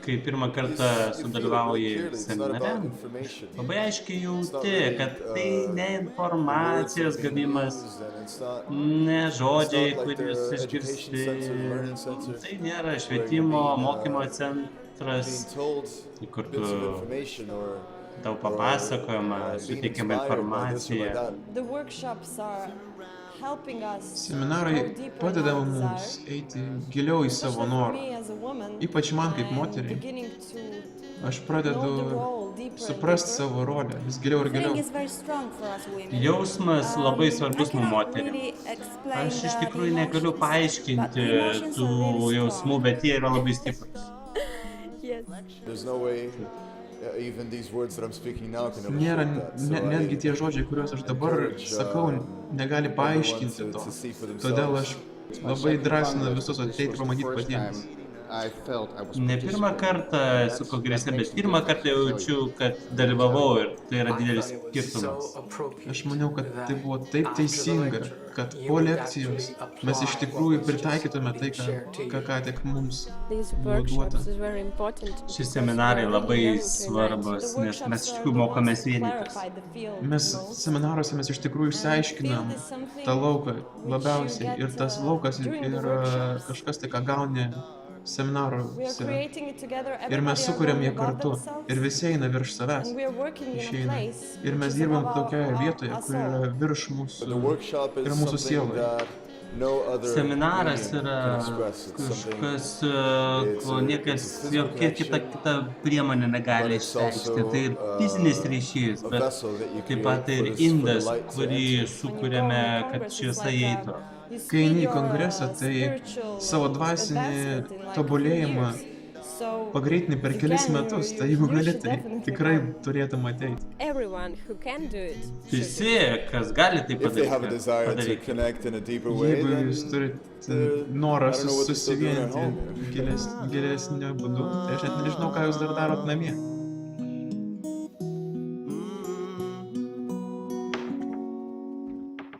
Kai pirmą kartą sudalyvauji seminare, labai aiškiai jauti, kad tai ne informacijos gavimas, ne žodžiai, kuriuos išgirsti, tai nėra švietimo, mokymo centras, kur tu tau papasakojama, suteikiama informacija. Seminarai padeda mums eiti giliau į savo norą. Ypač man kaip moteriai. Aš pradedu suprasti savo rolę vis giliau ir giliau. Jausmas labai svarbus mums moteriam. Aš iš tikrųjų negaliu paaiškinti tų jausmų, bet jie yra labai stiprus. Nėra netgi tie žodžiai, kuriuos aš dabar sakau, negali paaiškinti to. Todėl aš labai drąsinu visus ateiti pamatyti patiems. Ne pirmą kartą esu kongrese, bet pirmą kartą jaučiu, kad dalyvavau ir tai yra didelis skirtumas. Aš maniau, kad tai buvo taip teisinga, kad po lekcijos mes iš tikrųjų pritaikytume tai, ką tik mums buvo duota. Šie seminarai labai svarbus, nes mes iš tikrųjų mokomės vienytis. Mes seminaruose mes iš tikrųjų išsiaiškinam tą lauką labiausiai ir tas laukas yra kažkas tai, ką gauni seminaruose. Ir mes sukuriam jie kartu. Ir visi eina virš savęs. Išeina. Ir mes dirbam tokioje vietoje, kur yra virš mūsų, yra mūsų sieloje. Seminaras yra kažkas, ko niekas, jokia kita priemonė negali išreikšti. Tai ir fizinis ryšys, bet taip pat ir indas, kurį sukuriame, kad šviesa įeitų. Kai eini į kongresą, tai savo dvasinį tobulėjimą pagreitini per kelis metus, tai jeigu gali, tai tikrai turėtum ateiti. Visi, kas gali tai padaryti. Jeigu jūs turite norą susivienyti gilesniu būdu, tai aš net nežinau, ką jūs dar darot namie.